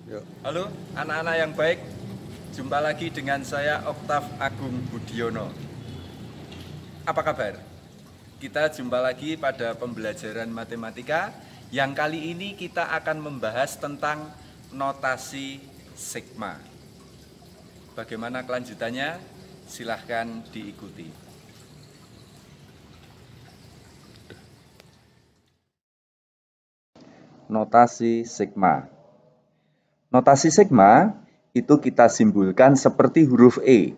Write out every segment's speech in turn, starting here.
Yuk. Halo anak-anak yang baik, jumpa lagi dengan saya Oktav Agung Budiono. Apa kabar? Kita jumpa lagi pada pembelajaran matematika yang kali ini kita akan membahas tentang notasi sigma. Bagaimana kelanjutannya? Silahkan diikuti. Notasi sigma. Notasi sigma itu kita simbolkan seperti huruf E,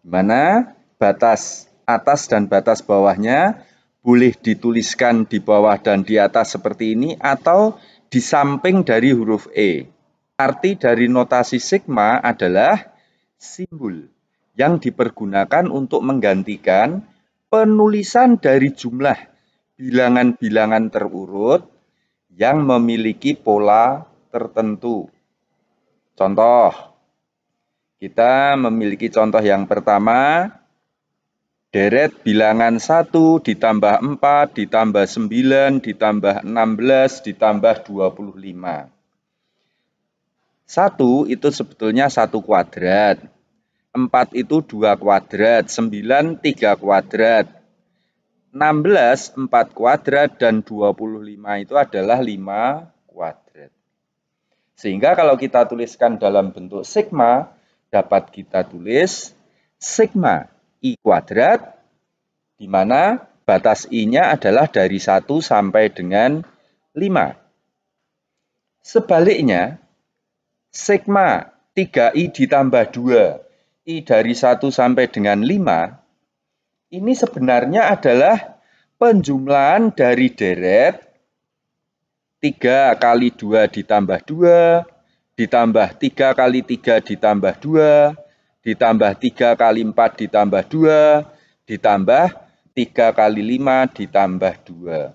di mana batas atas dan batas bawahnya boleh dituliskan di bawah dan di atas seperti ini atau di samping dari huruf E. Arti dari notasi sigma adalah simbol yang dipergunakan untuk menggantikan penulisan dari jumlah bilangan-bilangan terurut yang memiliki pola tertentu. Contoh, kita memiliki contoh yang pertama, deret bilangan 1 ditambah 4 ditambah 9 ditambah 16 ditambah 25. 1 itu sebetulnya 1 kuadrat, 4 itu 2 kuadrat, 9 3 kuadrat, 16 4 kuadrat, dan 25 itu adalah 5 kuadrat. Sehingga kalau kita tuliskan dalam bentuk sigma, dapat kita tulis sigma I kuadrat, di mana batas I-nya adalah dari 1 sampai dengan 5. Sebaliknya, sigma 3I ditambah 2, I dari 1 sampai dengan 5, ini sebenarnya adalah penjumlahan dari deret 3 kali 2 ditambah 2, ditambah 3 kali 3 ditambah 2, ditambah 3 kali 4 ditambah 2, ditambah 3 kali 5 ditambah 2.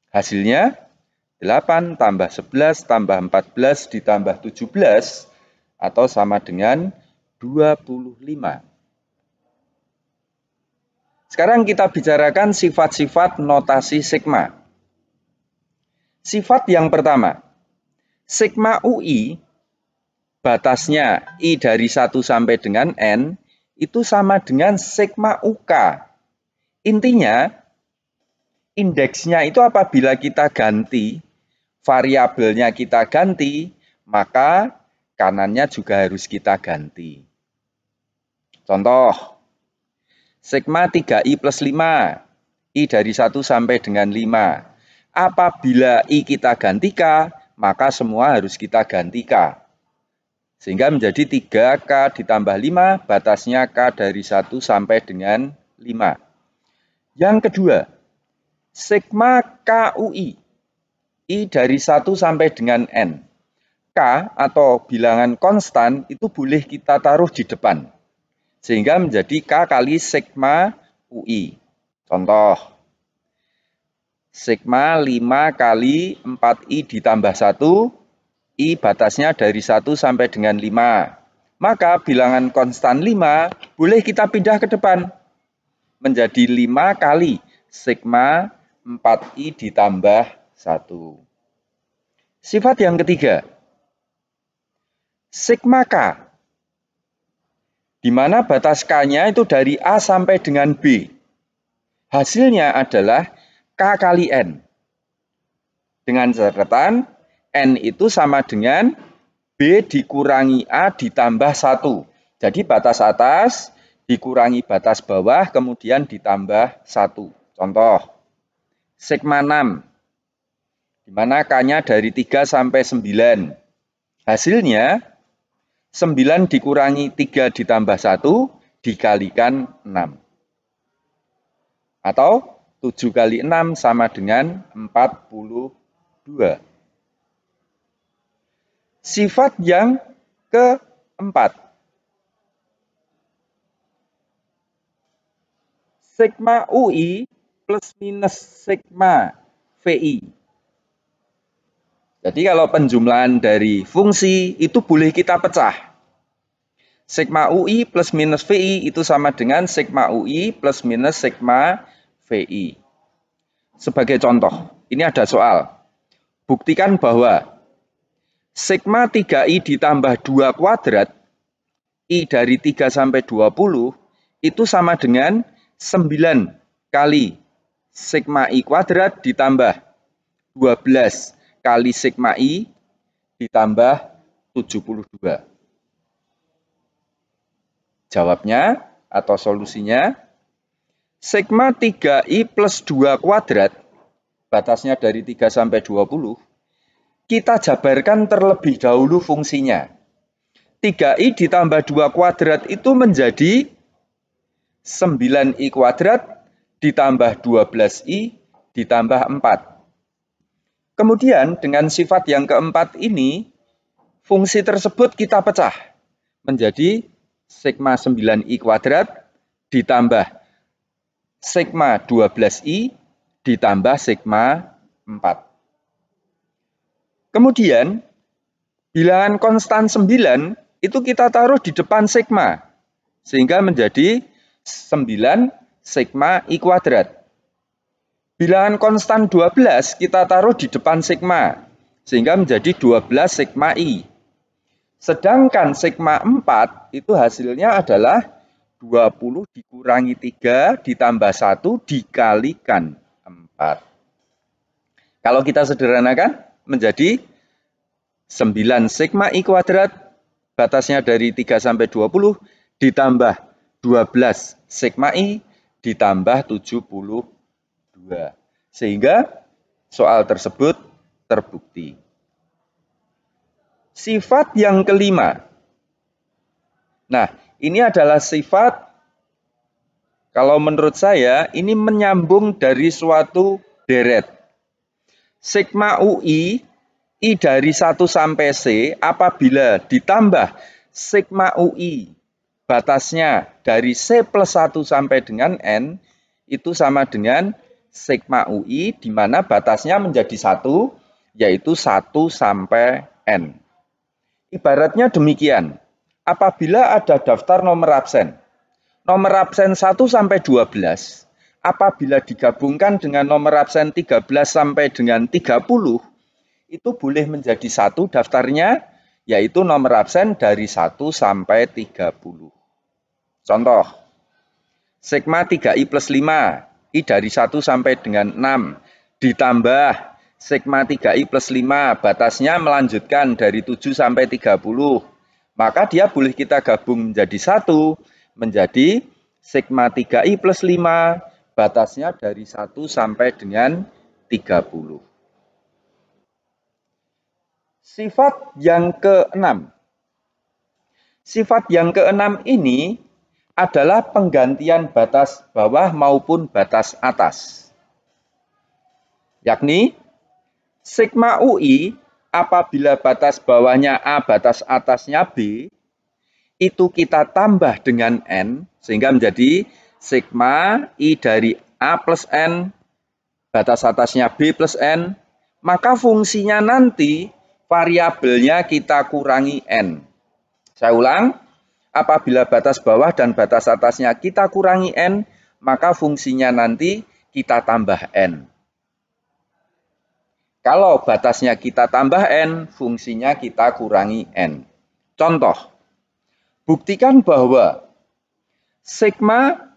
Hasilnya 8 tambah 11 tambah 14 ditambah 17 atau sama dengan 25. Sekarang kita bicarakan sifat-sifat notasi sigma. Sifat yang pertama, sigma UI, batasnya I dari 1 sampai dengan N, itu sama dengan sigma UK. Intinya, indeksnya itu apabila kita ganti, variabelnya kita ganti, maka kanannya juga harus kita ganti. Contoh, sigma 3I plus 5, I dari 1 sampai dengan 5. Apabila I kita ganti K, maka semua harus kita ganti K. Sehingga menjadi 3K ditambah 5, batasnya K dari 1 sampai dengan 5. Yang kedua, sigma KUI, I dari 1 sampai dengan N. K atau bilangan konstan itu boleh kita taruh di depan. Sehingga menjadi K kali sigma UI. Contoh, sigma 5 kali 4I ditambah 1, I batasnya dari 1 sampai dengan 5. Maka bilangan konstan 5 boleh kita pindah ke depan. Menjadi 5 kali sigma 4I ditambah 1. Sifat yang ketiga, sigma K, di mana batas K-nya itu dari A sampai dengan B. Hasilnya adalah K kali N. Dengan catatan, N itu sama dengan B dikurangi A ditambah 1. Jadi batas atas dikurangi batas bawah, kemudian ditambah 1. Contoh, sigma 6, di mana K-nya dari 3 sampai 9. Hasilnya, 9 dikurangi 3 ditambah 1, dikalikan 6. Atau 7 kali 6 sama dengan 42. Sifat yang keempat, sigma UI plus minus sigma VI. Jadi kalau penjumlahan dari fungsi itu boleh kita pecah. Sigma UI plus minus VI itu sama dengan sigma UI plus minus sigma VI. Sebagai contoh, ini ada soal. Buktikan bahwa sigma 3i ditambah 2 kuadrat, I dari 3 sampai 20, itu sama dengan 9 kali sigma I kuadrat ditambah 12 kali sigma I ditambah 72. Jawabnya atau solusinya, sigma 3i plus 2 kuadrat, batasnya dari 3 sampai 20, kita jabarkan terlebih dahulu fungsinya. 3i ditambah 2 kuadrat itu menjadi 9i kuadrat ditambah 12i ditambah 4. Kemudian dengan sifat yang keempat ini, fungsi tersebut kita pecah menjadi sigma 9i kuadrat ditambah sigma 12i ditambah sigma 4. Kemudian, bilangan konstan 9 itu kita taruh di depan sigma, sehingga menjadi 9 sigma I kuadrat. Bilangan konstan 12 kita taruh di depan sigma, sehingga menjadi 12 sigma I. Sedangkan sigma 4 itu hasilnya adalah 20 dikurangi 3 ditambah 1 dikalikan 4. Kalau kita sederhanakan menjadi 9 sigma I kuadrat, batasnya dari 3 sampai 20, ditambah 12 sigma I, ditambah 72. Sehingga soal tersebut terbukti. Sifat yang kelima. Nah, ini adalah sifat, kalau menurut saya, ini menyambung dari suatu deret. Sigma UI, I dari 1 sampai C, apabila ditambah sigma UI, batasnya dari C plus 1 sampai dengan N, itu sama dengan sigma UI, di mana batasnya menjadi 1, yaitu 1 sampai N. Ibaratnya demikian, apabila ada daftar nomor absen 1 sampai 12, apabila digabungkan dengan nomor absen 13 sampai dengan 30, itu boleh menjadi 1 daftarnya, yaitu nomor absen dari 1 sampai 30. Contoh, sigma 3i plus 5, I dari 1 sampai dengan 6, ditambah sigma 3i plus 5, batasnya melanjutkan dari 7 sampai 30. Maka dia boleh kita gabung menjadi 1, menjadi sigma 3i plus 5, batasnya dari 1 sampai dengan 30. Sifat yang keenam. Sifat yang keenam ini adalah penggantian batas bawah maupun batas atas. Yakni, sigma UI apabila batas bawahnya A, batas atasnya B, itu kita tambah dengan N, sehingga menjadi sigma I dari A plus N, batas atasnya B plus N, maka fungsinya nanti variabelnya kita kurangi N. Saya ulang, apabila batas bawah dan batas atasnya kita kurangi N, maka fungsinya nanti kita tambah N. Kalau batasnya kita tambah N, fungsinya kita kurangi N. Contoh, buktikan bahwa sigma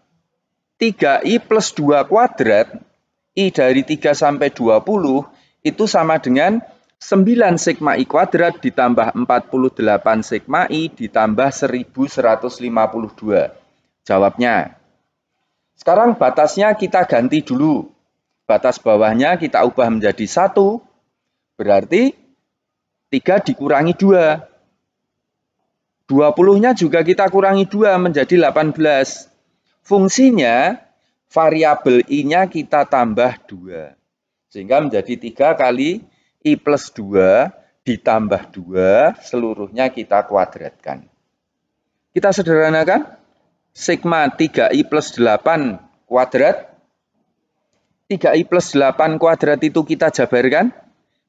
3i plus 2 kuadrat, I dari 3 sampai 20, itu sama dengan 9 sigma I kuadrat ditambah 48 sigma I ditambah 1152. Jawabnya. Sekarang batasnya kita ganti dulu. Batas bawahnya kita ubah menjadi 1, berarti 3 dikurangi 2. 20-nya juga kita kurangi 2 menjadi 18. Fungsinya, variabel I-nya kita tambah 2. Sehingga menjadi 3 kali I plus 2 ditambah 2, seluruhnya kita kuadratkan. Kita sederhanakan, sigma 3i plus 8 kuadrat. 3i plus 8 kuadrat itu kita jabarkan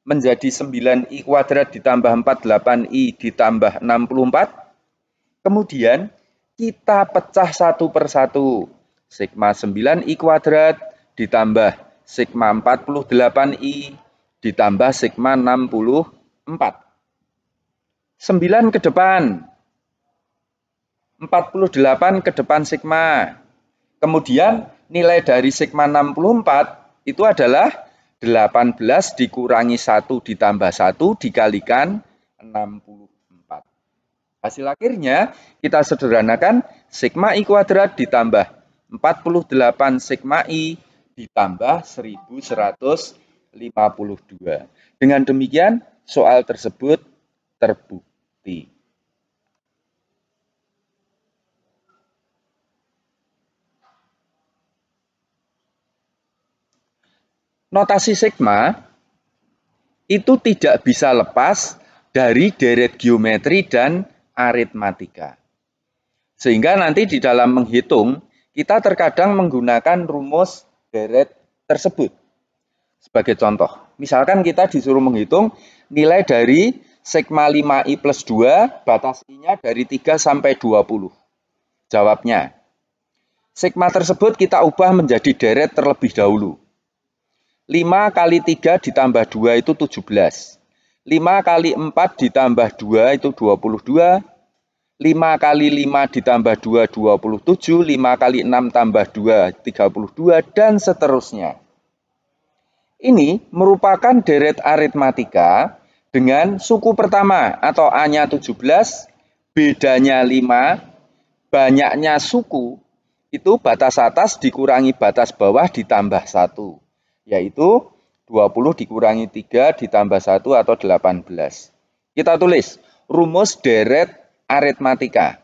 menjadi 9i kuadrat ditambah 48i ditambah 64. Kemudian kita pecah satu persatu. Sigma 9i kuadrat ditambah sigma 48i ditambah sigma 64. 9 ke depan, 48 ke depan sigma. Kemudian nilai dari sigma 64 itu adalah 18 dikurangi 1 ditambah 1 dikalikan 64. Hasil akhirnya kita sederhanakan sigma I kuadrat ditambah 48 sigma I ditambah 1152. Dengan demikian soal tersebut terbukti. Notasi sigma itu tidak bisa lepas dari deret geometri dan aritmatika. Sehingga nanti di dalam menghitung, kita terkadang menggunakan rumus deret tersebut. Sebagai contoh, misalkan kita disuruh menghitung nilai dari sigma 5I plus 2, batas I-nya dari 3 sampai 20. Jawabnya, sigma tersebut kita ubah menjadi deret terlebih dahulu. 5 kali 3 ditambah 2 itu 17. 5 kali 4 ditambah 2 itu 22. 5 kali 5 ditambah 2, 27. 5 kali 6 tambah 2, 32. Dan seterusnya. Ini merupakan deret aritmatika dengan suku pertama atau A-nya 17, bedanya 5, banyaknya suku, itu batas atas dikurangi batas bawah ditambah 1. Yaitu 20 dikurangi 3 ditambah 1 atau 18. Kita tulis rumus deret aritmatika.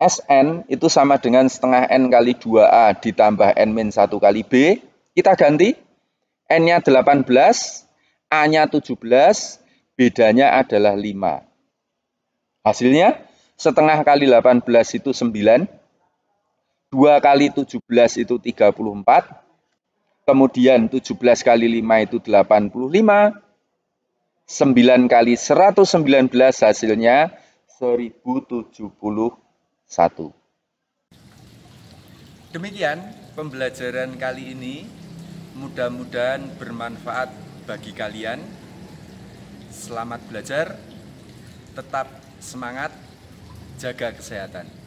Sn itu sama dengan setengah N kali 2A ditambah N-1 kali B. Kita ganti N-nya 18, A-nya 17, bedanya adalah 5. Hasilnya setengah kali 18 itu 9. 2 kali 17 itu 34. Kemudian 17 kali 5 itu 85. 9 kali 119 hasilnya 1071. Demikian pembelajaran kali ini. Mudah-mudahan bermanfaat bagi kalian. Selamat belajar, tetap semangat, jaga kesehatan.